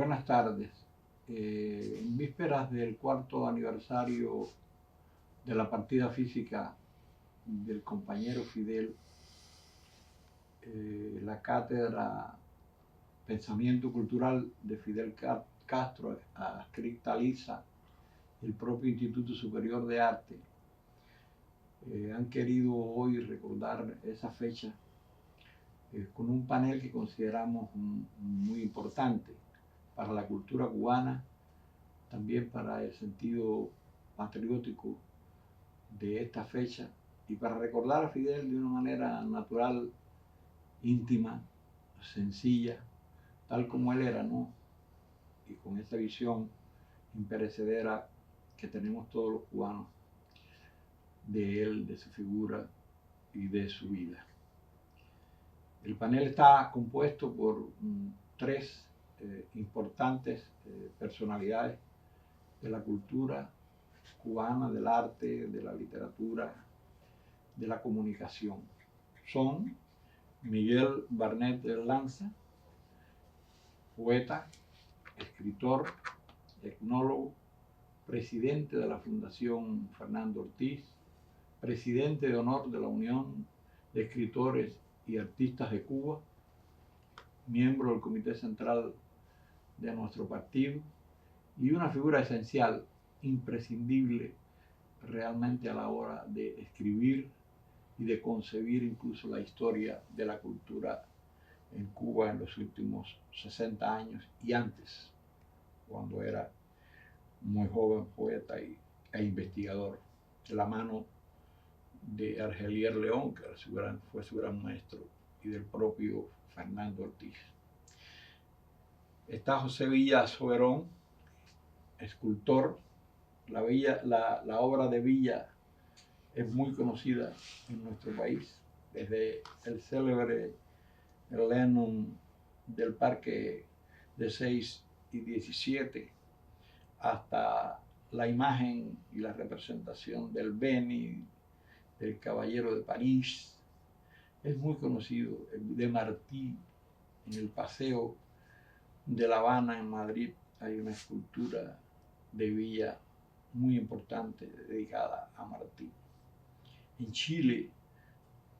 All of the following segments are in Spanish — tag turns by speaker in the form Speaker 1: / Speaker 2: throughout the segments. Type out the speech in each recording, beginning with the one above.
Speaker 1: Buenas tardes. En vísperas del cuarto aniversario de la partida física del compañero Fidel, la cátedra Pensamiento Cultural de Fidel Castro, adscrita al ISA, el propio Instituto Superior de Arte, han querido hoy recordar esa fecha con un panel que consideramos muy importante para la cultura cubana, también para el sentido patriótico de esta fecha y para recordar a Fidel de una manera natural, íntima, sencilla, tal como él era, ¿no? Y con esa visión imperecedera que tenemos todos los cubanos de él, de su figura y de su vida. El panel está compuesto por tres importantes personalidades de la cultura cubana, del arte, de la literatura, de la comunicación. Son Miguel Barnet de Lanza, poeta, escritor, etnólogo, presidente de la Fundación Fernando Ortiz, presidente de honor de la Unión de Escritores y Artistas de Cuba, miembro del Comité Central de nuestro partido y una figura esencial, imprescindible realmente a la hora de escribir y de concebir incluso la historia de la cultura en Cuba en los últimos 60 años y antes, cuando era muy joven poeta e investigador, de la mano de Argelier León, que fue su gran maestro, y del propio Fernando Ortiz. Está José Villa Soberón, escultor. La obra de Villa es muy conocida en nuestro país, desde el célebre Lenin del Parque de 6 y 17 hasta la imagen y la representación del Beni, del Caballero de París. Es muy conocido. De Martí, en el Paseo de La Habana, en Madrid, hay una escultura de Villa muy importante dedicada a Martí. En Chile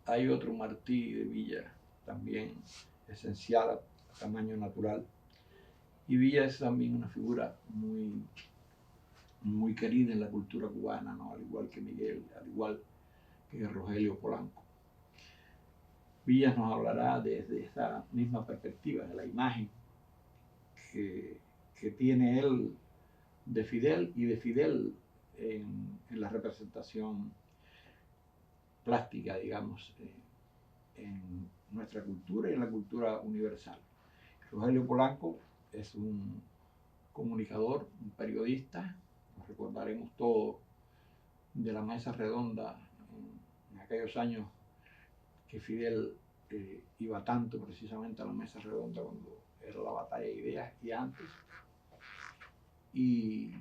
Speaker 1: hay otro Martí de Villa, también esencial a tamaño natural. Y Villa es también una figura muy querida en la cultura cubana, ¿no? Al igual que Miguel, al igual que Rogelio Polanco. Villa nos hablará desde esa misma perspectiva, de la imagen que tiene él de Fidel y de Fidel en la representación plástica, digamos, en nuestra cultura y en la cultura universal. Rogelio Polanco es un comunicador, un periodista. Nos recordaremos todo de la mesa redonda en aquellos años que Fidel iba tanto precisamente a la mesa redonda cuando era la batalla de ideas y antes. Y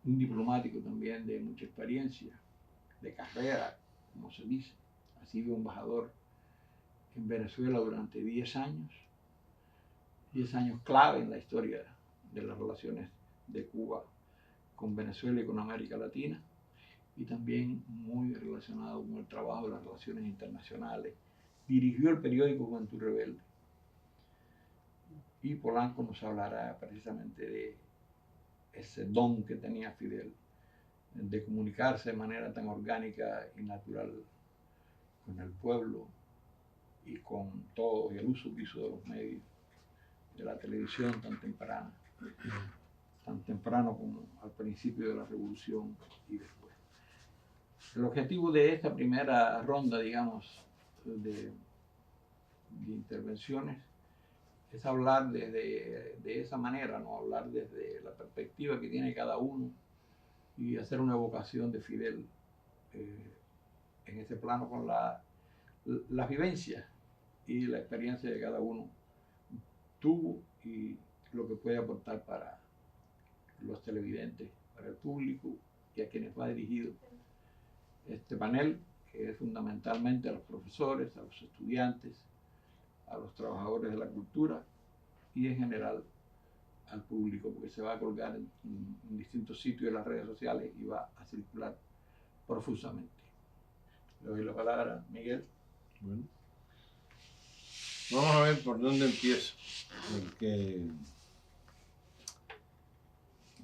Speaker 1: un diplomático también de mucha experiencia, de carrera, como se dice. Ha sido embajador en Venezuela durante 10 años clave en la historia de las relaciones de Cuba con Venezuela y con América Latina, y también muy relacionado con el trabajo de las relaciones internacionales. Dirigió el periódico Juventud Rebelde. Y Polanco nos hablará precisamente de ese don que tenía Fidel de comunicarse de manera tan orgánica y natural con el pueblo y con todo, y el uso que hizo de los medios, de la televisión tan temprano como al principio de la revolución y después. El objetivo de esta primera ronda, digamos, de intervenciones es hablar de esa manera, ¿no? Hablar desde la perspectiva que tiene cada uno y hacer una evocación de Fidel en ese plano con las vivencias y la experiencia de cada uno tuvo y lo que puede aportar para los televidentes, para el público y a quienes va dirigido este panel, que es fundamentalmente a los profesores, a los estudiantes, a los trabajadores de la cultura y en general al público, porque se va a colgar en distintos sitios de las redes sociales y va a circular profusamente. Le doy la palabra, Miguel.
Speaker 2: Bueno, vamos a ver por dónde empiezo, porque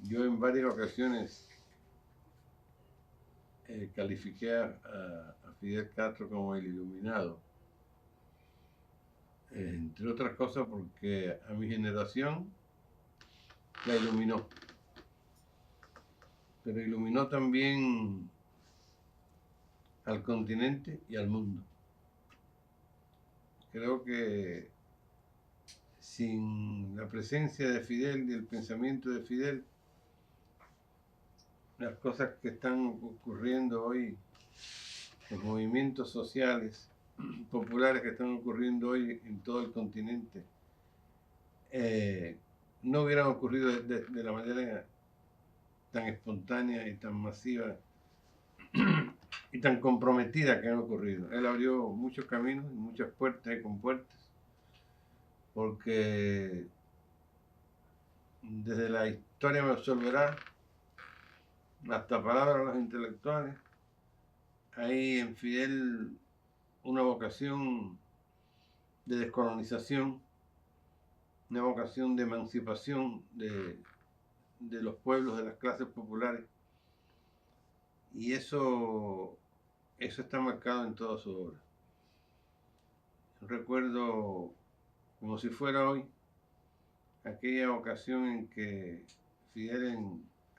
Speaker 2: yo en varias ocasiones califiqué a Fidel Castro como el iluminado, entre otras cosas porque a mi generación la iluminó, pero iluminó también al continente y al mundo. Creo que sin la presencia de Fidel y el pensamiento de Fidel, las cosas que están ocurriendo hoy, los movimientos sociales populares que están ocurriendo hoy en todo el continente, no hubieran ocurrido de la manera tan espontánea y tan masiva y tan comprometida que han ocurrido. Él abrió muchos caminos y muchas puertas y compuertas, porque desde la historia me absolverá hasta palabras de los intelectuales, hay en Fidel una vocación de descolonización, una vocación de emancipación de los pueblos, de las clases populares, y eso está marcado en toda su obra. Yo recuerdo como si fuera hoy aquella ocasión en que Fidel,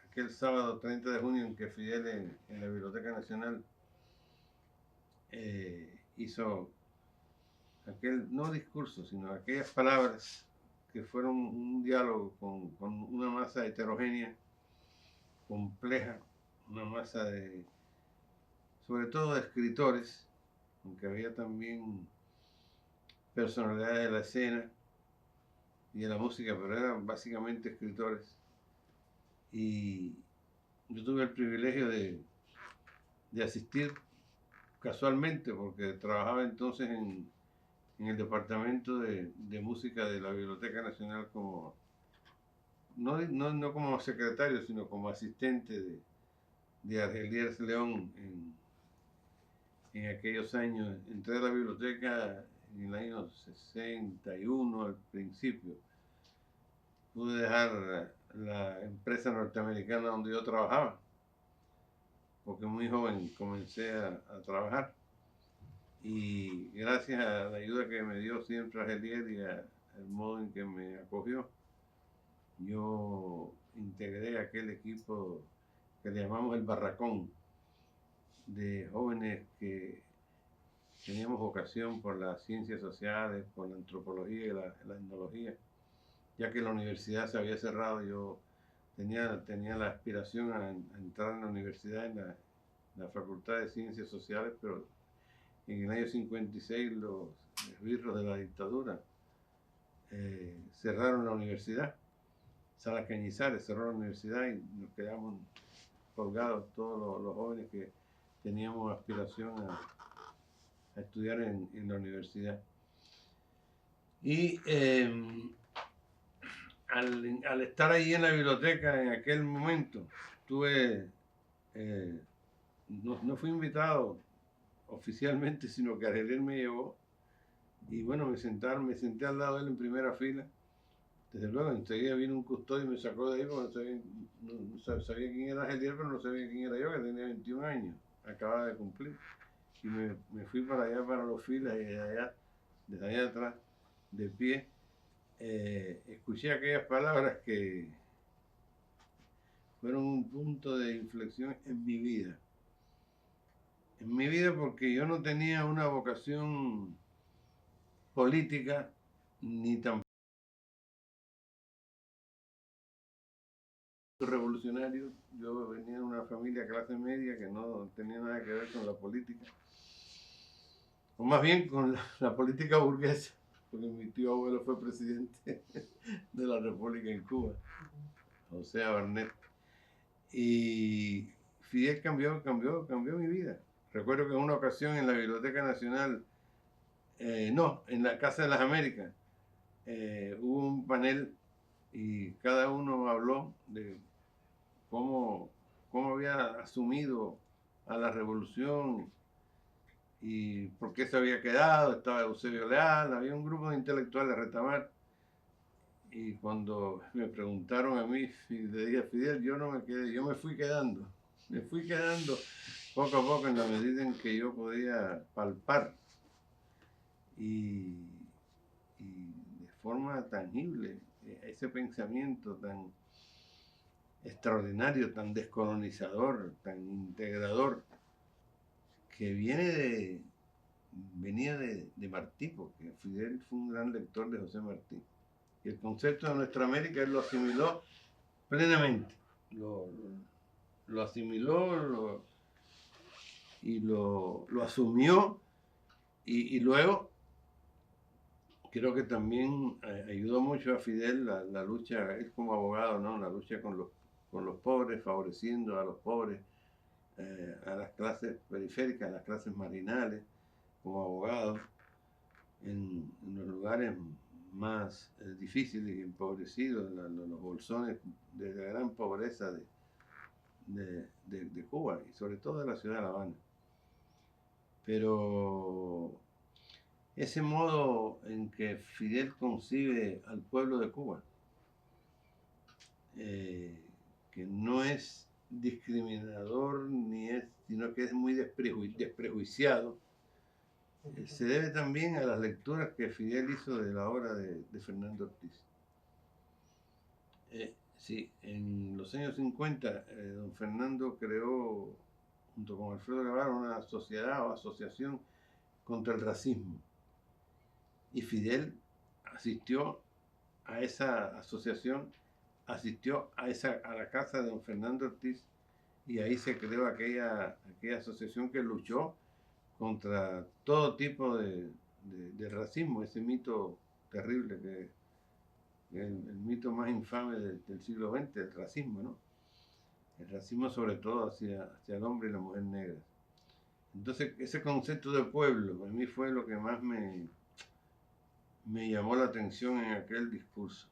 Speaker 2: aquel sábado 30 de junio en que Fidel en la Biblioteca Nacional hizo aquel, no discurso, sino aquellas palabras que fueron un diálogo con una masa heterogénea, compleja, una masa sobre todo de escritores, aunque había también personalidades de la escena y de la música, pero eran básicamente escritores. Y yo tuve el privilegio de asistir casualmente, porque trabajaba entonces en el departamento de música de la Biblioteca Nacional como, no como secretario, sino como asistente de Argeliers León en aquellos años. Entré a la biblioteca en el año 61 al principio. Pude dejar la empresa norteamericana donde yo trabajaba, porque muy joven comencé a trabajar. Y gracias a la ayuda que me dio siempre Argelier y al modo en que me acogió, yo integré aquel equipo que le llamamos el Barracón, de jóvenes que teníamos vocación por las ciencias sociales, por la antropología y la etnología. Ya que la universidad se había cerrado, yo tenía la aspiración a entrar en la universidad, en la Facultad de Ciencias Sociales, pero en el año 56 los esbirros de la dictadura cerraron la universidad. Sala Cañizares cerró la universidad y nos quedamos colgados todos los jóvenes que teníamos aspiración a estudiar en la universidad. Y al estar ahí en la biblioteca en aquel momento, no fui invitado oficialmente, sino que Argelier me llevó y bueno, me senté al lado de él en primera fila. Desde luego, enseguida vino un custodio y me sacó de ahí porque no sabía quién era Argelier, pero no sabía quién era yo, que tenía 21 años, acababa de cumplir. Y me fui para allá, para los filas, y desde allá atrás, de pie, escuché aquellas palabras que fueron un punto de inflexión en mi vida. En mi vida, porque yo no tenía una vocación política ni tampoco revolucionario. Yo venía de una familia clase media que no tenía nada que ver con la política, o más bien con la política burguesa, porque mi tío abuelo fue presidente de la República en Cuba, José Barnet. Y Fidel cambió mi vida. Recuerdo que en una ocasión en la Biblioteca Nacional, en la Casa de las Américas, hubo un panel y cada uno habló de cómo había asumido a la revolución y por qué se había quedado. Estaba Eusebio Leal, había un grupo de intelectuales, Retamar, y cuando me preguntaron a mí, le dije a Fidel, yo no me quedé, yo me fui quedando poco a poco en la medida en que yo podía palpar y de forma tangible ese pensamiento tan extraordinario, tan descolonizador, tan integrador, que venía de Martí, porque Fidel fue un gran lector de José Martí. Y el concepto de nuestra América él lo asimiló plenamente, lo asimiló y lo asumió, y luego creo que también ayudó mucho a Fidel la lucha, él como abogado, ¿no? La lucha con los pobres, favoreciendo a los pobres, a las clases periféricas, a las clases marginales, como abogado, en los lugares más difíciles y empobrecidos, los bolsones de la gran pobreza de Cuba y sobre todo de la ciudad de La Habana. Pero ese modo en que Fidel concibe al pueblo de Cuba, que no es discriminador sino que es muy desprejuiciado, se debe también a las lecturas que Fidel hizo de la obra de Fernando Ortiz. Sí, en los años 50, don Fernando creó, junto con Alfredo Guevara, una sociedad o asociación contra el racismo. Y Fidel asistió a esa asociación, asistió a la casa de don Fernando Ortiz, y ahí se creó aquella asociación que luchó contra todo tipo de racismo, ese mito terrible que el mito más infame del siglo XX, el racismo, ¿no? El racismo sobre todo hacia el hombre y la mujer negra. Entonces, ese concepto de pueblo a mí fue lo que más me llamó la atención en aquel discurso.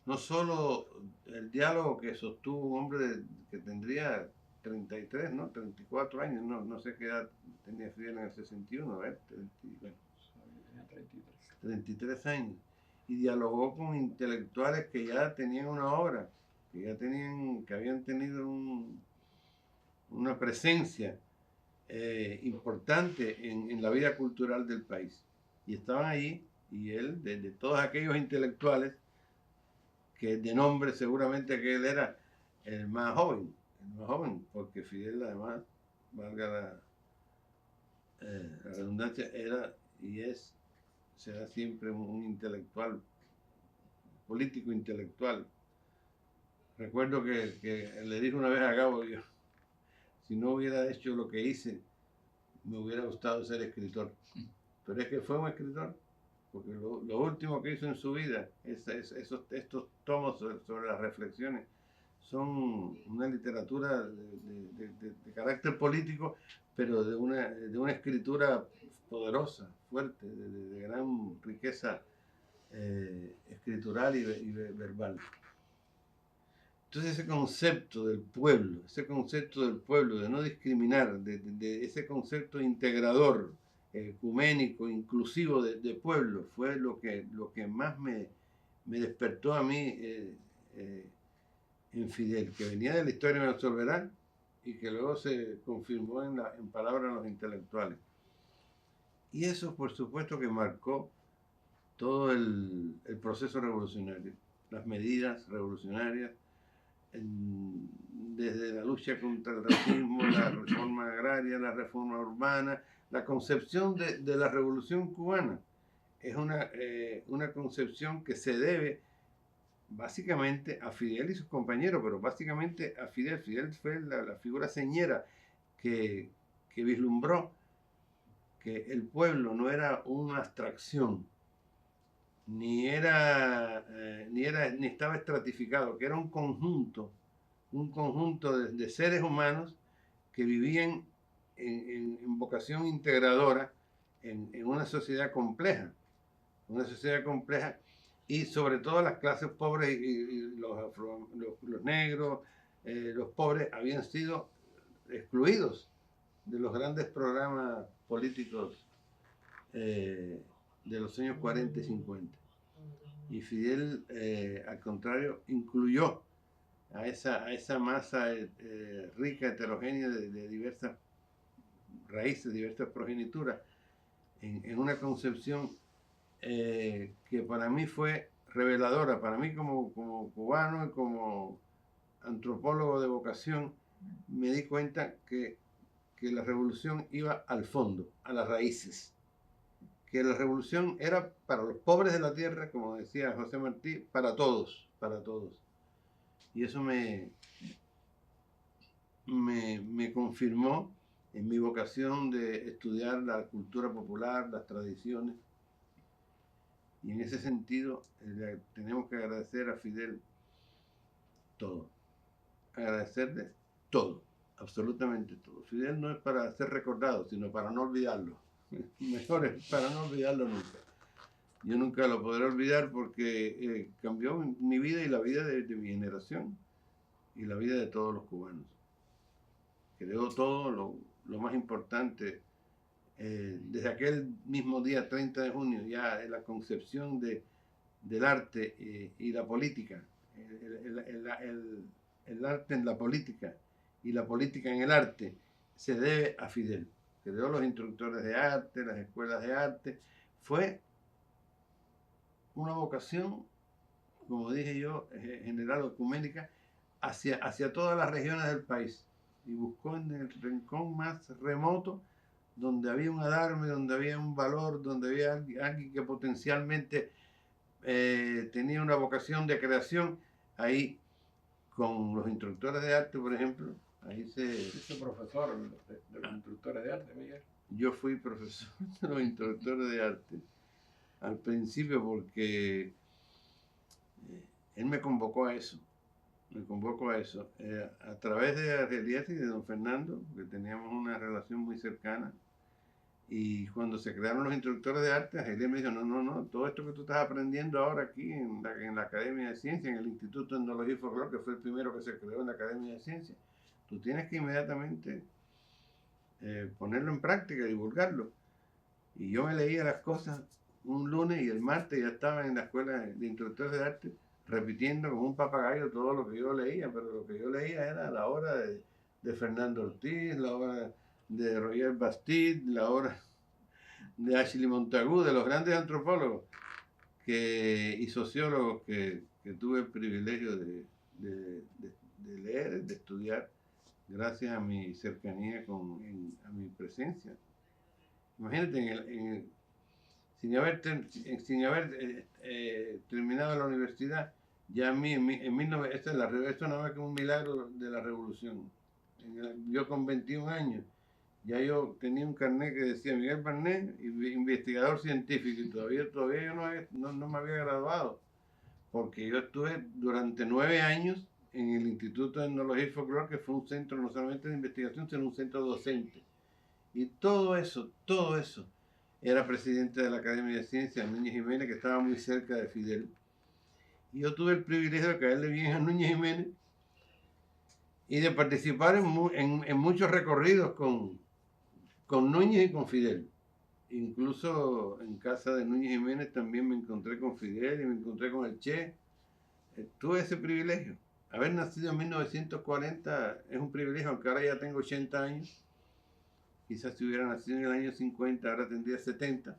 Speaker 2: No solo el diálogo que sostuvo un hombre que tendría 33, ¿no? 34 años, no sé qué edad tenía Fidel en el 61, bueno, 33 años. Y dialogó con intelectuales que ya tenían una obra, que habían tenido una presencia importante en la vida cultural del país. Y estaban allí, y él, de todos aquellos intelectuales, que de nombre seguramente que él era el más joven, porque Fidel además, valga la redundancia, era y será siempre un intelectual, político intelectual. Recuerdo que le dije una vez a Gabo, yo, si no hubiera hecho lo que hice, me hubiera gustado ser escritor. Pero es que fue un escritor, porque lo último que hizo en su vida, estos tomos sobre las reflexiones, son una literatura de carácter político, pero de una escritura poderosa, fuerte, de gran riqueza escritural y verbal. Entonces ese concepto del pueblo, de no discriminar, de ese concepto integrador, ecuménico, inclusivo de pueblo, fue lo que más me despertó a mí en Fidel, que venía de la historia de Soberán y que luego se confirmó en palabras de los intelectuales. Y eso, por supuesto, que marcó todo el proceso revolucionario, las medidas revolucionarias, desde la lucha contra el racismo, la reforma agraria, la reforma urbana, la concepción de la revolución cubana. Es una concepción que se debe básicamente a Fidel y sus compañeros, pero básicamente a Fidel. Fidel fue la figura señera que vislumbró que el pueblo no era una abstracción, ni estaba estratificado, que era un conjunto de seres humanos que vivían en vocación integradora en una sociedad compleja, y sobre todo las clases pobres y los negros, los pobres habían sido excluidos de los grandes programas políticos de los años 40 y 50. Y Fidel, al contrario, incluyó a esa masa rica, heterogénea de diversas raíces, diversas progenituras, en una concepción que para mí fue reveladora, para mí como cubano y como antropólogo de vocación, me di cuenta que la revolución iba al fondo, a las raíces, que la revolución era para los pobres de la tierra, como decía José Martí, para todos, para todos. Y eso me confirmó en mi vocación de estudiar la cultura popular, las tradiciones. Y en ese sentido tenemos que agradecer a Fidel todo. Agradecerle todo, absolutamente todo. Fidel no es para ser recordado, sino para no olvidarlo. Mejor es para no olvidarlo nunca. Yo nunca lo podré olvidar porque cambió mi vida y la vida de mi generación y la vida de todos los cubanos. Creó todo lo más importante. Desde aquel mismo día, 30 de junio, ya la concepción del arte y la política, el arte en la política y la política en el arte, se debe a Fidel. Creó los instructores de arte, las escuelas de arte. Fue una vocación, como dije yo, general o ecuménica, hacia todas las regiones del país. Y buscó en el rincón más remoto, donde había un alarme, donde había un valor, donde había alguien que potencialmente tenía una vocación de creación, ahí con los instructores de arte, por ejemplo, ahí
Speaker 1: ¿Fuiste profesor de los instructores de arte, Miguel?
Speaker 2: Yo fui profesor de los instructores de arte al principio porque él me convocó a eso. A través de Argelies y de don Fernando, que teníamos una relación muy cercana. Y cuando se crearon los instructores de arte, Argelies me dijo, no, todo esto que tú estás aprendiendo ahora aquí en la Academia de Ciencias, en el Instituto de Etnología y Folclore, que fue el primero que se creó en la Academia de Ciencias, tú tienes que inmediatamente ponerlo en práctica, divulgarlo. Y yo me leía las cosas un lunes y el martes ya estaba en la escuela de instructores de arte repitiendo como un papagayo todo lo que yo leía, pero lo que yo leía era la obra de Fernando Ortiz, la obra de Roger Bastide, la obra de Ashley Montagu, de los grandes antropólogos y sociólogos que tuve el privilegio de leer, de estudiar, gracias a mi cercanía, a mi presencia. Imagínate, sin haber terminado la universidad, ya a mí, esto no es más que un milagro de la revolución. Yo con 21 años, ya yo tenía un carnet que decía Miguel Barnet, investigador científico, y todavía yo no me había graduado, porque yo estuve durante 9 años en el Instituto de Etnología y Folclore, que fue un centro no solamente de investigación, sino un centro docente. Y todo eso, era presidente de la Academia de Ciencias, Núñez Jiménez, que estaba muy cerca de Fidel. Y yo tuve el privilegio de caerle bien a Núñez Jiménez y de participar en muchos recorridos con Núñez y con Fidel. Incluso en casa de Núñez Jiménez también me encontré con Fidel y me encontré con el Che. Tuve ese privilegio. Haber nacido en 1940 es un privilegio, aunque ahora ya tengo 80 años. Quizás si hubiera nacido en el año 50, ahora tendría 70.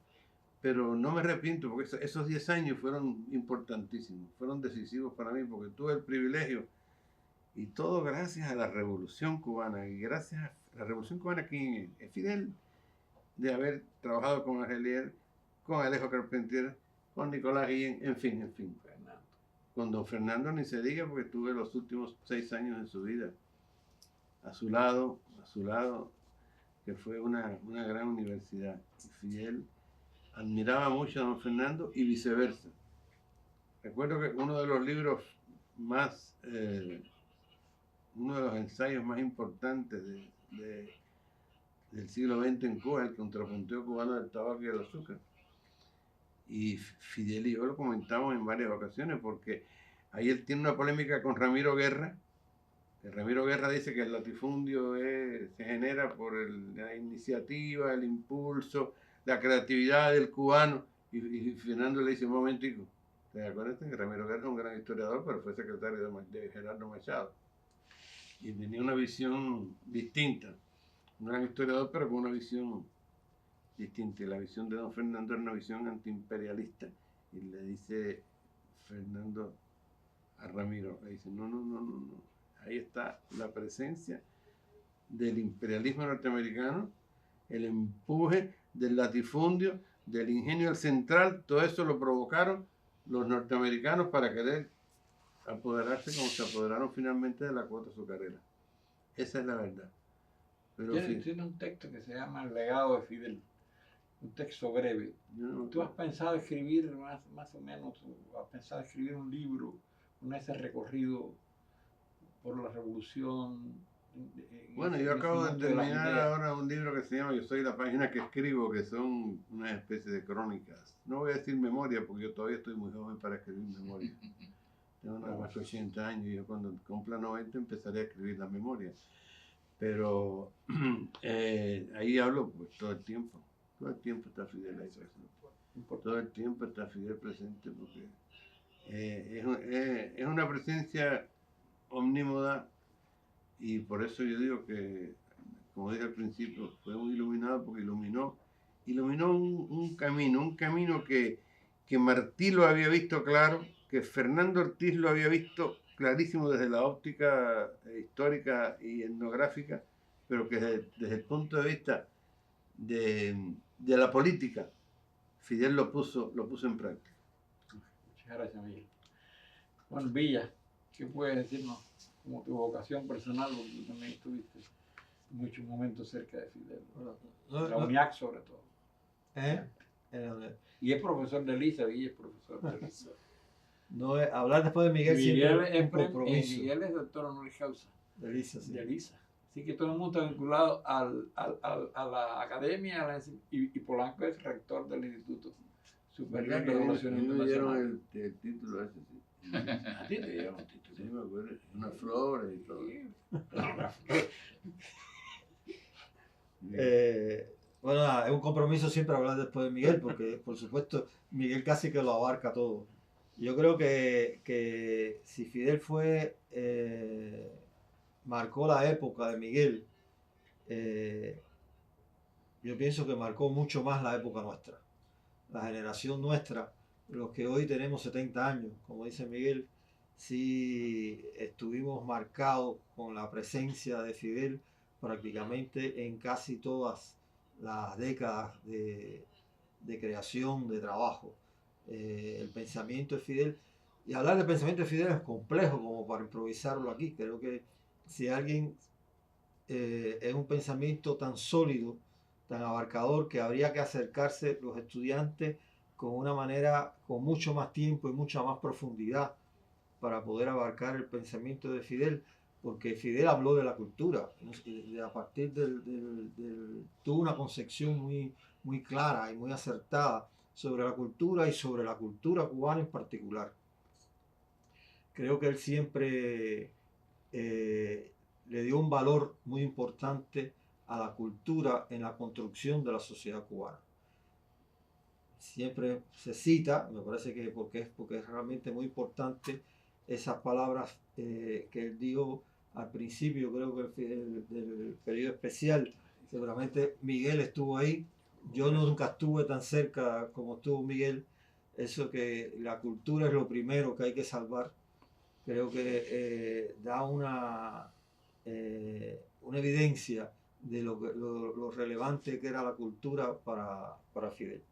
Speaker 2: Pero no me arrepiento porque esos 10 años fueron importantísimos, fueron decisivos para mí porque tuve el privilegio, y todo gracias a la Revolución Cubana, y gracias a la Revolución Cubana, que es Fidel, de haber trabajado con Argelies, con Alejo Carpentier, con Nicolás Guillén, en fin.
Speaker 1: Fernando.
Speaker 2: Con don Fernando ni se diga, porque tuve los últimos 6 años de su vida a su lado, que fue una gran universidad. Y Fidel admiraba mucho a don Fernando y viceversa. Recuerdo que uno de los libros más, uno de los ensayos más importantes del siglo XX en Cuba, el contrapunteo cubano del tabaco y el azúcar, Y Fidel y yo lo comentamos en varias ocasiones, porque ahí él tiene una polémica con Ramiro Guerra. Ramiro Guerra dice que el latifundio se genera por la iniciativa, el impulso, la creatividad del cubano. Y Fernando le dice, un momentico, ¿te acuerdas que Ramiro Guerra es un gran historiador, pero fue secretario de Gerardo Machado? Y tenía una visión distinta. Un gran historiador, pero con una visión distinta. Y la visión de don Fernando era una visión antiimperialista. Y le dice Fernando a Ramiro, le dice, no. Ahí está la presencia del imperialismo norteamericano, el empuje del latifundio, del ingenio central, todo eso lo provocaron los norteamericanos para querer apoderarse como se apoderaron finalmente de la cuota azucarera. Esa es la verdad.
Speaker 1: Pero tiene un texto que se llama El legado de Fidel, un texto breve. ¿Tú has pensado escribir más o menos, has pensado escribir un libro con ese recorrido por la revolución?
Speaker 2: Bueno, yo acabo de terminar ahora un libro que se llama Yo soy la página que escribo, que son una especie de crónicas. No voy a decir memoria, porque yo todavía estoy muy joven para escribir memoria. Tengo nada más que 80 años y yo cuando cumpla 90 empezaré a escribir la memoria. Pero ahí hablo pues, todo el tiempo está Fidel ahí presente. Todo el tiempo está Fidel presente porque es una presencia omnímoda. Y por eso yo digo que, como dije al principio, fue un iluminado porque iluminó un camino que Martí lo había visto claro, que Fernando Ortiz lo había visto clarísimo desde la óptica histórica y etnográfica, pero que desde el punto de vista de la política, Fidel lo puso en práctica.
Speaker 1: Muchas gracias, Miguel. Juan Villa, ¿qué puedes decirnos como tu vocación personal? Porque tú también estuviste muchos momentos cerca de Fidel. La UNIAC sobre todo. Y es profesor de Elisa, Villa es profesor de Elisa.
Speaker 3: No, hablar después de Miguel siempre es un compromiso.
Speaker 1: Miguel es doctor honoris causa.
Speaker 3: De Elisa, sí.
Speaker 1: De Elisa. Así que todo el mundo está vinculado a la academia y Polanco es rector del Instituto Superior de Relaciones Internacionales.
Speaker 2: Me dieron el título ese, sí.
Speaker 1: ¿A ti te dieron un título?
Speaker 2: Sí, me acuerdo. Una flor y todo.
Speaker 3: Bueno, es un compromiso siempre hablar después de Miguel, porque por supuesto Miguel casi que lo abarca todo. Yo creo que si Fidel marcó la época de Miguel, yo pienso que marcó mucho más la época nuestra. La generación nuestra, los que hoy tenemos 70 años, como dice Miguel, sí estuvimos marcados con la presencia de Fidel prácticamente en casi todas las décadas de creación, de trabajo. El pensamiento de Fidel, y hablar del pensamiento de Fidel es complejo como para improvisarlo aquí. Creo que si alguien es un pensamiento tan sólido, tan abarcador, que habría que acercarse los estudiantes con una manera, con mucho más tiempo y mucha más profundidad para poder abarcar el pensamiento de Fidel, porque Fidel habló de la cultura, a partir tuvo una concepción muy clara y muy acertada sobre la cultura y sobre la cultura cubana en particular. Creo que él siempre le dio un valor muy importante a la cultura en la construcción de la sociedad cubana. Siempre se cita, me parece que porque es realmente muy importante, esas palabras que él dijo al principio, creo que del periodo especial. Seguramente Miguel estuvo ahí, yo nunca estuve tan cerca como estuvo Miguel. Eso que la cultura es lo primero que hay que salvar, creo que da una evidencia de lo relevante que era la cultura para Fidel.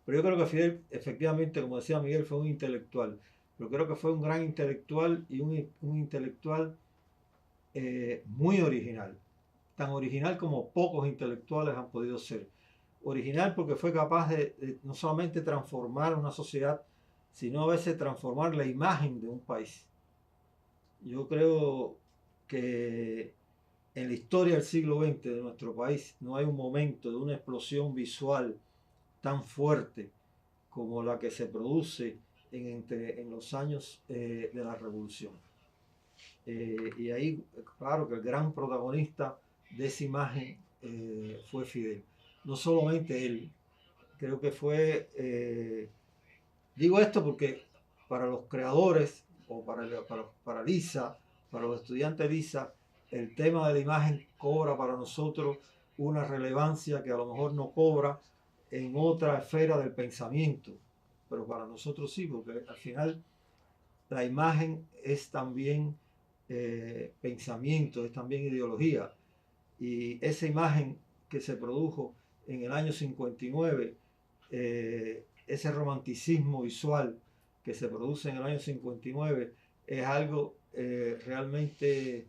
Speaker 3: Pero yo creo que Fidel, efectivamente, como decía Miguel, fue un intelectual. Pero creo que fue un gran intelectual y un intelectual muy original. Tan original como pocos intelectuales han podido ser. Original porque fue capaz de no solamente transformar una sociedad, sino a veces transformar la imagen de un país. Yo creo que en la historia del siglo XX de nuestro país no hay un momento de una explosión visual tan fuerte como la que se produce en los años de la Revolución. Y ahí, claro que el gran protagonista de esa imagen fue Fidel. No solamente él, creo que fue, digo esto porque para los creadores o para Lisa, para los estudiantes de Lisa, el tema de la imagen cobra para nosotros una relevancia que a lo mejor no cobra en otra esfera del pensamiento, pero para nosotros sí, porque al final la imagen es también pensamiento, es también ideología. Y esa imagen que se produjo en el año 59, ese romanticismo visual que se produce en el año 59, es algo realmente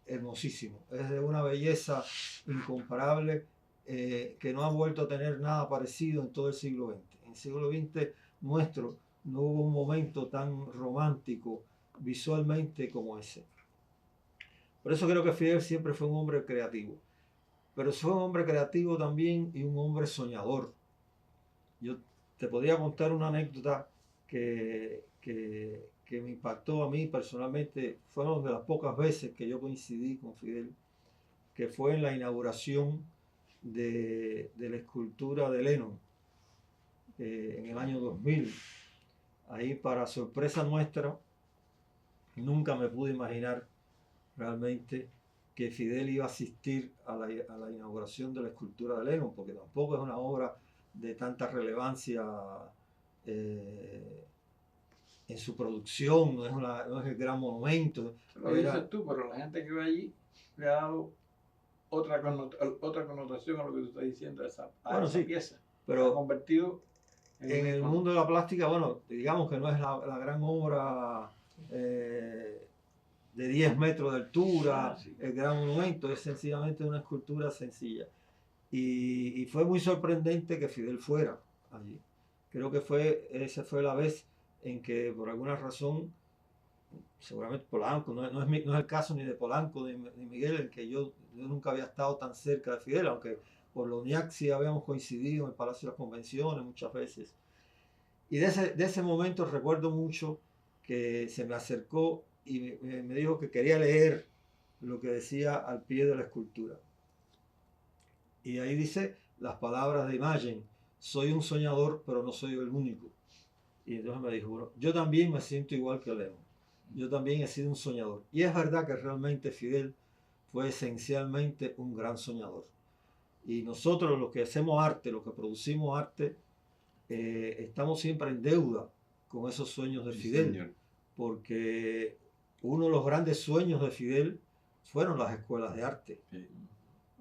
Speaker 3: hermosísimo. Es de una belleza incomparable que no ha vuelto a tener nada parecido en todo el siglo XX. En el siglo XX nuestro no hubo un momento tan romántico visualmente como ese. Por eso creo que Fidel siempre fue un hombre creativo. Pero fue un hombre creativo también y un hombre soñador. Yo te podría contar una anécdota que me impactó a mí personalmente. Fueron de las pocas veces que yo coincidí con Fidel, que fue en la inauguración de la escultura de Lennon en el año 2000. Ahí, para sorpresa nuestra, nunca me pude imaginar realmente que Fidel iba a asistir a la inauguración de la escultura de Lennon, porque tampoco es una obra de tanta relevancia en su producción, no es el gran monumento.
Speaker 1: Lo dices tú, pero la gente que va allí le ha dado otra connotación a lo que tú estás diciendo, a esa
Speaker 3: sí,
Speaker 1: pieza.
Speaker 3: Pero
Speaker 1: ha convertido
Speaker 3: en el mundo de la plástica, bueno, digamos que no es la gran obra de 10 metros de altura,
Speaker 1: sí.
Speaker 3: El gran monumento, es sencillamente una escultura sencilla. Y fue muy sorprendente que Fidel fuera allí. Creo que esa fue la vez en que por alguna razón, seguramente Polanco, no es el caso ni de Polanco ni Miguel, en que yo nunca había estado tan cerca de Fidel, aunque por la UNIAC sí habíamos coincidido en el Palacio de las Convenciones muchas veces. Y de ese momento recuerdo mucho que se me acercó y me dijo que quería leer lo que decía al pie de la escultura. Y ahí dice las palabras de Imagine: soy un soñador, pero no soy el único. Y entonces me dijo, bueno, yo también me siento igual que Leo. Yo también he sido un soñador. Y es verdad que realmente Fidel fue esencialmente un gran soñador. Y nosotros los que hacemos arte, los que producimos arte, estamos siempre en deuda con esos sueños de Fidel.
Speaker 2: Señor.
Speaker 3: Porque uno de los grandes sueños de Fidel fueron las escuelas de arte.
Speaker 2: Sí.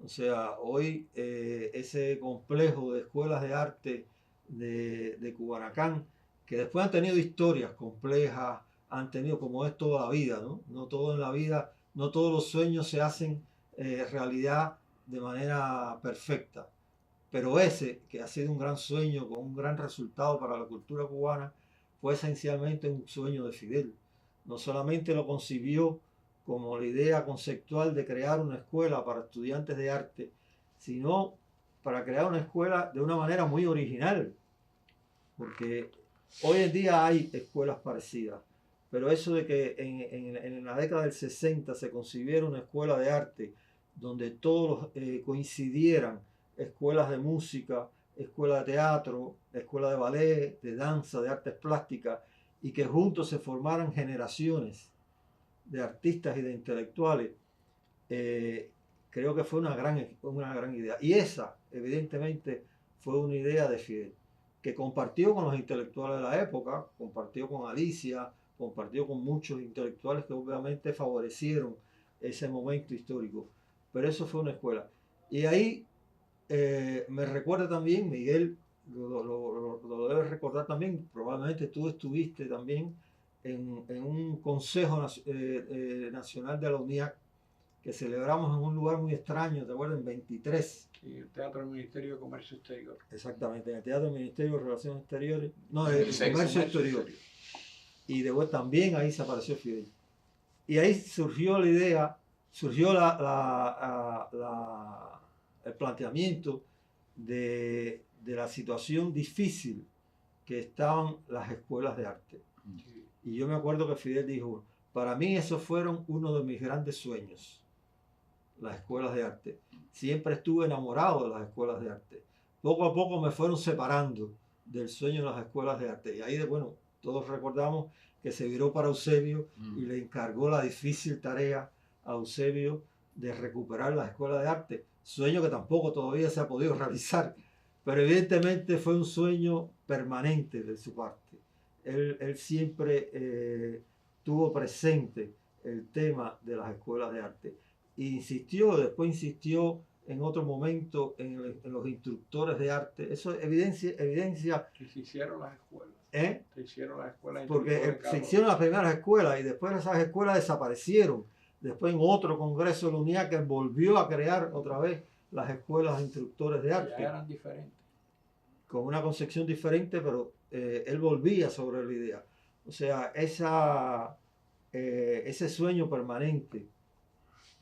Speaker 3: O sea, hoy ese complejo de escuelas de arte de Cubanacán, que después han tenido historias complejas, han tenido, como es toda la vida, ¿no? No todo en la vida, no todos los sueños se hacen realidad de manera perfecta. Pero ese, que ha sido un gran sueño, con un gran resultado para la cultura cubana, fue esencialmente un sueño de Fidel. No solamente lo concibió como la idea conceptual de crear una escuela para estudiantes de arte, sino para crear una escuela de una manera muy original, porque hoy en día hay escuelas parecidas, pero eso de que en la década del 60 se concibiera una escuela de arte donde todos coincidieran, escuelas de música, escuela de teatro, escuela de ballet, de danza, de artes plásticas, y que juntos se formaran generaciones de artistas y de intelectuales, creo que fue una gran idea. Y esa, evidentemente, fue una idea de Fidel, que compartió con los intelectuales de la época, compartió con Alicia, compartió con muchos intelectuales que obviamente favorecieron ese momento histórico. Pero eso fue una escuela. Y ahí me recuerda también, Miguel, lo debes recordar también, probablemente tú estuviste también en un Consejo Nacional de la UNIAC que celebramos en un lugar muy extraño, ¿te acuerdas? En 23.
Speaker 1: Sí, el Teatro del Ministerio de Comercio Exterior.
Speaker 3: Exactamente, en el Teatro del Ministerio de Relaciones Exteriores, no,
Speaker 1: Sí,
Speaker 3: el Comercio Exterior. Y después también ahí se apareció Fidel. Y ahí surgió la idea, surgió el planteamiento de de la situación difícil que estaban las escuelas de arte. Y yo me acuerdo que Fidel dijo, para mí esos fueron uno de mis grandes sueños, las escuelas de arte. Siempre estuve enamorado de las escuelas de arte. Poco a poco me fueron separando del sueño de las escuelas de arte. Y ahí, bueno, todos recordamos que se viró para Eusebio y le encargó la difícil tarea a Eusebio de recuperar las escuelas de arte. Sueño que tampoco todavía se ha podido realizar, pero evidentemente fue un sueño permanente de su parte. Él siempre tuvo presente el tema de las escuelas de arte. E después insistió en otro momento en los instructores de arte. Eso evidencia
Speaker 1: que se hicieron las escuelas.
Speaker 3: Se
Speaker 1: hicieron las escuelas.
Speaker 3: Porque se hicieron las primeras escuelas y después esas escuelas desaparecieron. Después en otro congreso de la UNIAC que volvió a crear otra vez las escuelas de instructores de arte.
Speaker 1: Ya eran diferentes.
Speaker 3: Con una concepción diferente, pero él volvía sobre la idea. O sea, ese sueño permanente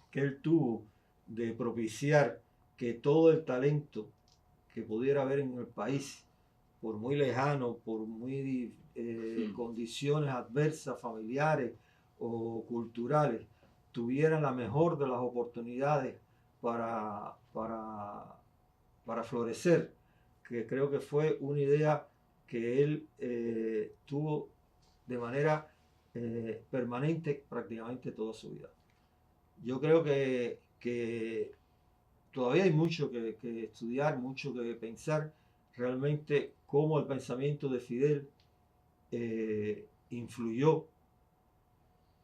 Speaker 3: que él tuvo de propiciar que todo el talento que pudiera haber en el país, por muy lejano, por muy condiciones adversas, familiares o culturales, tuvieran la mejor de las oportunidades para florecer, que creo que fue una idea que él tuvo de manera permanente prácticamente toda su vida. Yo creo que todavía hay mucho que estudiar, mucho que pensar, realmente cómo el pensamiento de Fidel influyó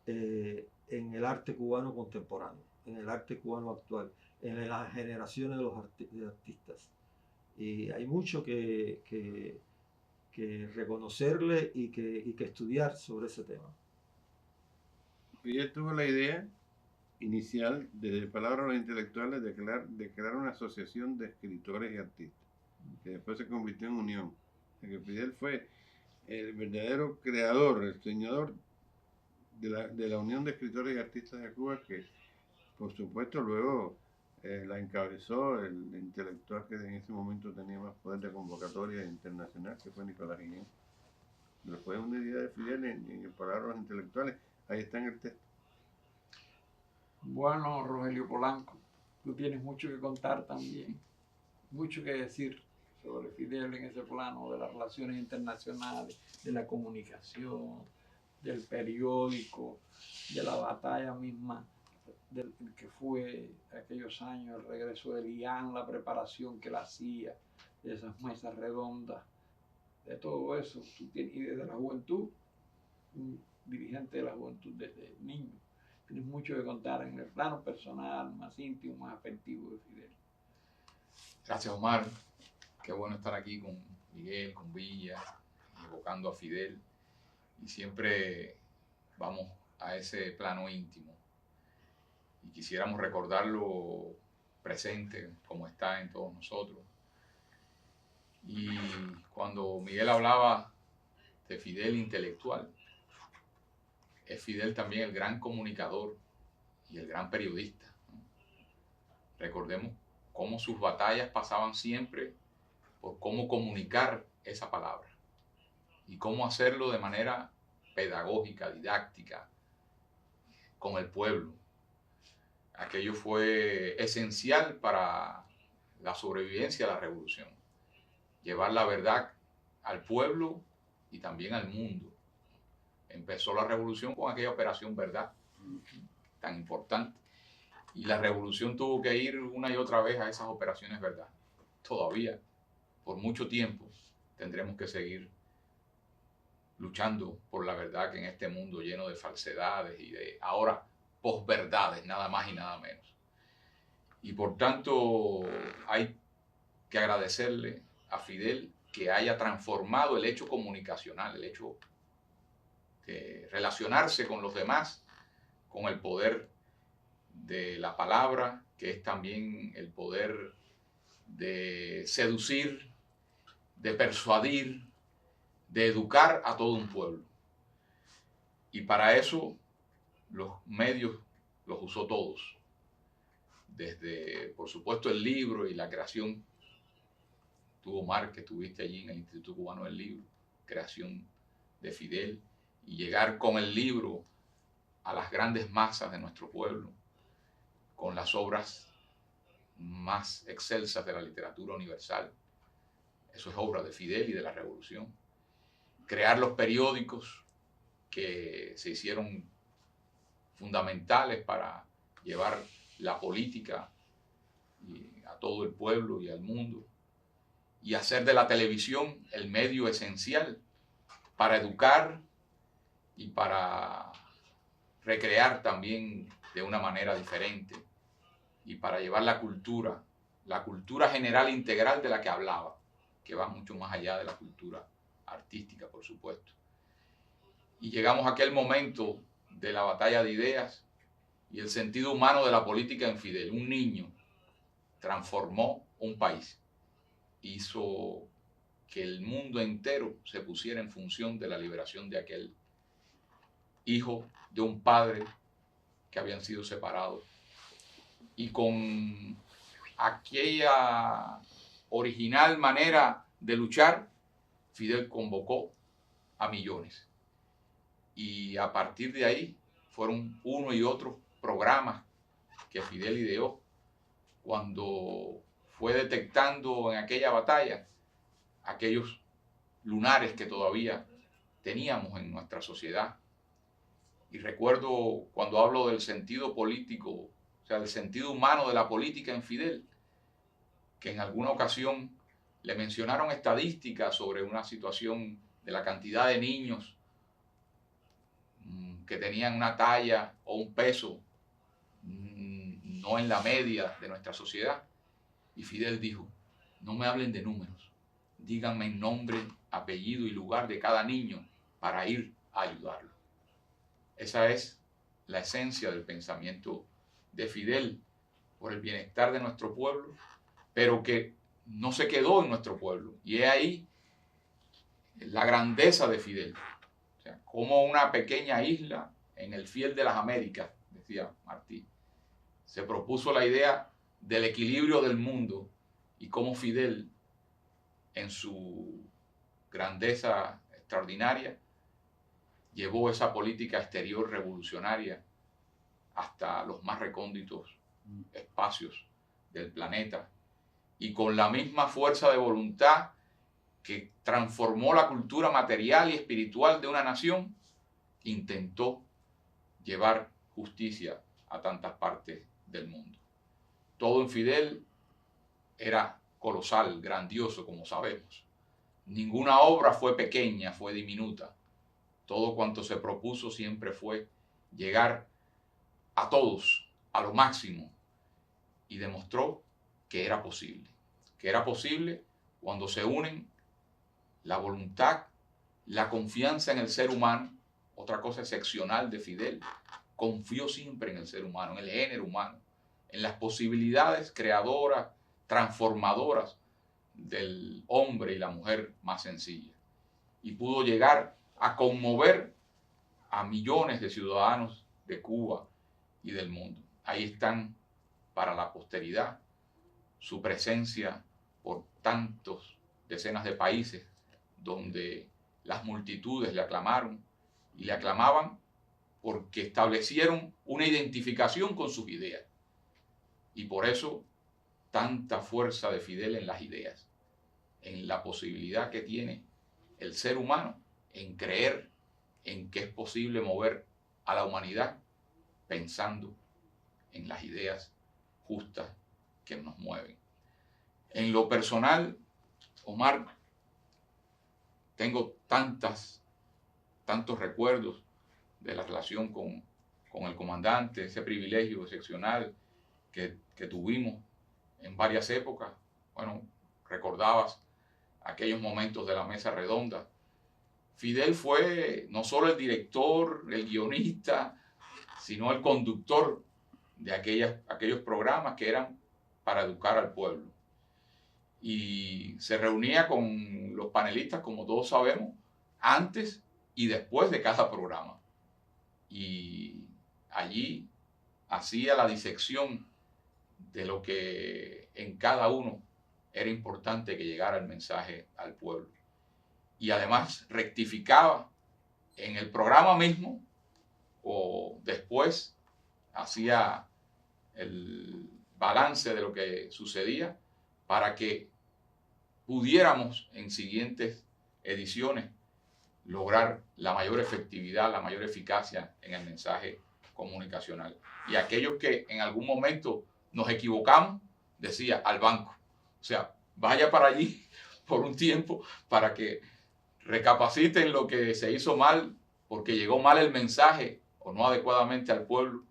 Speaker 3: en el arte cubano contemporáneo, en el arte cubano actual, en las generaciones de los artistas. Y hay mucho que reconocerle y que estudiar sobre ese tema.
Speaker 2: Fidel tuvo la idea inicial, desde Palabras a los Intelectuales, de crear una asociación de escritores y artistas, que después se convirtió en Unión. O sea, que Fidel fue el verdadero creador, el soñador de la Unión de Escritores y Artistas de Cuba, que por supuesto luego la encabezó el intelectual que en ese momento tenía más poder de convocatoria internacional, que fue Nicolás Guillén. Pero fue una idea de Fidel en Palabras a los Intelectuales. Ahí está en el texto.
Speaker 1: Bueno, Rogelio Polanco, tú tienes mucho que contar también, mucho que decir sobre Fidel en ese plano de las relaciones internacionales, de la comunicación, del periódico, de la batalla misma, del que fue aquellos años, el regreso de Lian, la preparación que él hacía, de esas mesas redondas, de todo eso, tú tienes, y desde la juventud, un dirigente de la juventud desde niño. Tienes mucho que contar en el plano personal, más íntimo, más afectivo de Fidel.
Speaker 4: Gracias, Omar. Qué bueno estar aquí con Miguel, con Villa, evocando a Fidel. Y siempre vamos a ese plano íntimo. Y quisiéramos recordarlo presente, como está en todos nosotros. Y cuando Miguel hablaba de Fidel intelectual, es Fidel también el gran comunicador y el gran periodista, ¿no? Recordemos cómo sus batallas pasaban siempre por cómo comunicar esa palabra y cómo hacerlo de manera pedagógica, didáctica, con el pueblo. Aquello fue esencial para la sobrevivencia de la revolución. Llevar la verdad al pueblo y también al mundo. Empezó la revolución con aquella operación Verdad, tan importante. Y la revolución tuvo que ir una y otra vez a esas operaciones Verdad. Todavía, por mucho tiempo, tendremos que seguir luchando por la verdad que en este mundo lleno de falsedades y de ahora posverdades, nada más y nada menos. Y por tanto hay que agradecerle a Fidel que haya transformado el hecho comunicacional, el hecho de relacionarse con los demás, con el poder de la palabra, que es también el poder de seducir, de persuadir, de educar a todo un pueblo. Y para eso los medios los usó todos. Desde, por supuesto, el libro y la creación tú, Omar, que estuviste allí en el Instituto Cubano del Libro, creación de Fidel, y llegar con el libro a las grandes masas de nuestro pueblo, con las obras más excelsas de la literatura universal. Eso es obra de Fidel y de la Revolución. Crear los periódicos que se hicieron fundamentales para llevar la política a todo el pueblo y al mundo, y hacer de la televisión el medio esencial para educar y para recrear también de una manera diferente, y para llevar la cultura general integral de la que hablaba, que va mucho más allá de la cultura artística, por supuesto. Y llegamos a aquel momento de la batalla de ideas y el sentido humano de la política en Fidel. Un niño transformó un país, hizo que el mundo entero se pusiera en función de la liberación de aquel hijo de un padre que habían sido separados. Y con aquella original manera de luchar, Fidel convocó a millones. Y a partir de ahí fueron uno y otro programas que Fidel ideó cuando fue detectando en aquella batalla aquellos lunares que todavía teníamos en nuestra sociedad. Y recuerdo cuando hablo del sentido político, o sea, del sentido humano de la política en Fidel, que en alguna ocasión le mencionaron estadísticas sobre una situación de la cantidad de niños que tenían una talla o un peso no en la media de nuestra sociedad. Y Fidel dijo: no me hablen de números, díganme el nombre, apellido y lugar de cada niño para ir a ayudarlo. Esa es la esencia del pensamiento de Fidel por el bienestar de nuestro pueblo, pero que no se quedó en nuestro pueblo. Y es ahí la grandeza de Fidel. O sea, como una pequeña isla en el fiel de las Américas, decía Martí, se propuso la idea del equilibrio del mundo, y cómo Fidel, en su grandeza extraordinaria, llevó esa política exterior revolucionaria hasta los más recónditos espacios del planeta, y con la misma fuerza de voluntad que transformó la cultura material y espiritual de una nación, intentó llevar justicia a tantas partes del mundo. Todo en Fidel era colosal, grandioso, como sabemos. Ninguna obra fue pequeña, fue diminuta. Todo cuanto se propuso siempre fue llegar a todos, a lo máximo, y demostró que era posible. Que era posible cuando se unen la voluntad, la confianza en el ser humano. Otra cosa excepcional de Fidel: confió siempre en el ser humano, en el género humano, en las posibilidades creadoras, transformadoras del hombre y la mujer más sencilla. Y pudo llegar a conmover a millones de ciudadanos de Cuba y del mundo. Ahí están para la posteridad su presencia por tantos decenas de países donde las multitudes le aclamaron, y le aclamaban porque establecieron una identificación con sus ideas. Y por eso tanta fuerza de Fidel en las ideas, en la posibilidad que tiene el ser humano en creer en que es posible mover a la humanidad pensando en las ideas justas que nos mueven. En lo personal, Omar, tengo tantos recuerdos de la relación con el comandante, ese privilegio excepcional que tuvimos en varias épocas. Bueno, recordabas aquellos momentos de la mesa redonda. Fidel fue no solo el director, el guionista, sino el conductor de aquellos programas que eran para educar al pueblo. Y se reunía con los panelistas, como todos sabemos, antes y después de cada programa. Y allí hacía la disección de lo que en cada uno era importante que llegara el mensaje al pueblo. Y además rectificaba en el programa mismo o después hacía el balance de lo que sucedía para que pudiéramos en siguientes ediciones lograr la mayor efectividad, la mayor eficacia en el mensaje comunicacional. Y aquellos que en algún momento nos equivocamos, decía al banco. O sea, vaya para allí por un tiempo para que recapaciten lo que se hizo mal, porque llegó mal el mensaje o no adecuadamente al pueblo,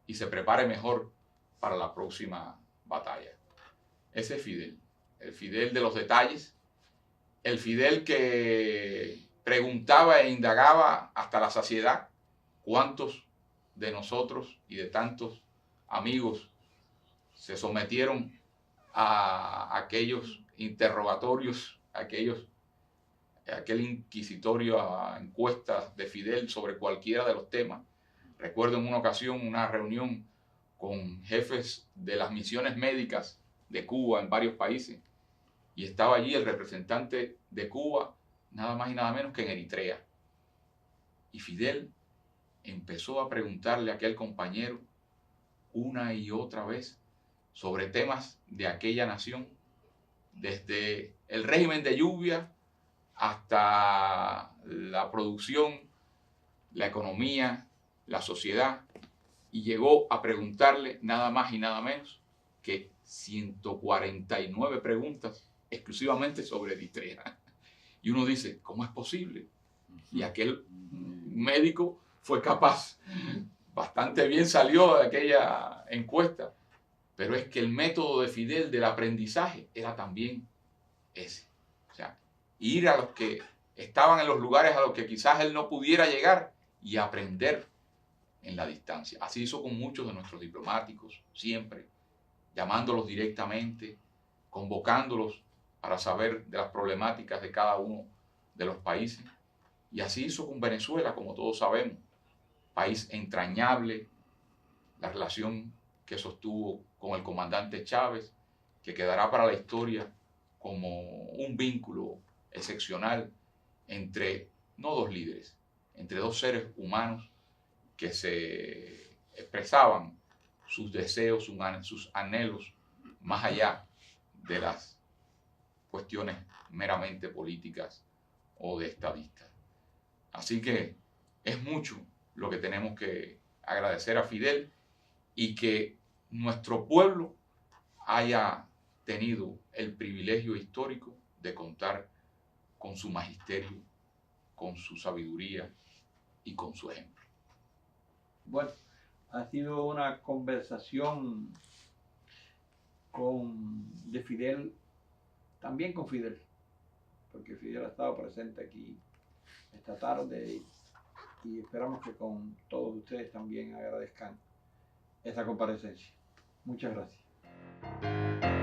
Speaker 4: y se prepare mejor para la próxima batalla. Ese es Fidel, el Fidel de los detalles, el Fidel que preguntaba e indagaba hasta la saciedad cuántos de nosotros y de tantos amigos se sometieron a aquellos interrogatorios, aquel inquisitorio a encuestas de Fidel sobre cualquiera de los temas. Recuerdo en una ocasión una reunión con jefes de las misiones médicas de Cuba en varios países, y estaba allí el representante de Cuba, nada más y nada menos que en Eritrea. Y Fidel empezó a preguntarle a aquel compañero una y otra vez sobre temas de aquella nación, desde el régimen de lluvia hasta la producción, la economía, la sociedad, y llegó a preguntarle nada más y nada menos que 149 preguntas exclusivamente sobre Eritrea. Y uno dice, ¿cómo es posible? Y aquel médico fue capaz, bastante bien salió de aquella encuesta, pero es que el método de Fidel del aprendizaje era también ese. O sea, ir a los que estaban en los lugares a los que quizás él no pudiera llegar y aprender en la distancia. Así hizo con muchos de nuestros diplomáticos, siempre, llamándolos directamente, convocándolos para saber de las problemáticas de cada uno de los países. Y así hizo con Venezuela, como todos sabemos, país entrañable, la relación que sostuvo con el comandante Chávez, que quedará para la historia como un vínculo excepcional entre, no dos líderes, entre dos seres humanos que se expresaban sus deseos, sus anhelos, más allá de las cuestiones meramente políticas o de estadistas. Así que es mucho lo que tenemos que agradecer a Fidel, y que nuestro pueblo haya tenido el privilegio histórico de contar con su magisterio, con su sabiduría y con su ejemplo.
Speaker 1: Bueno, ha sido una conversación de Fidel, también con Fidel, porque Fidel ha estado presente aquí esta tarde, y esperamos que con todos ustedes también agradezcan esta comparecencia. Muchas gracias.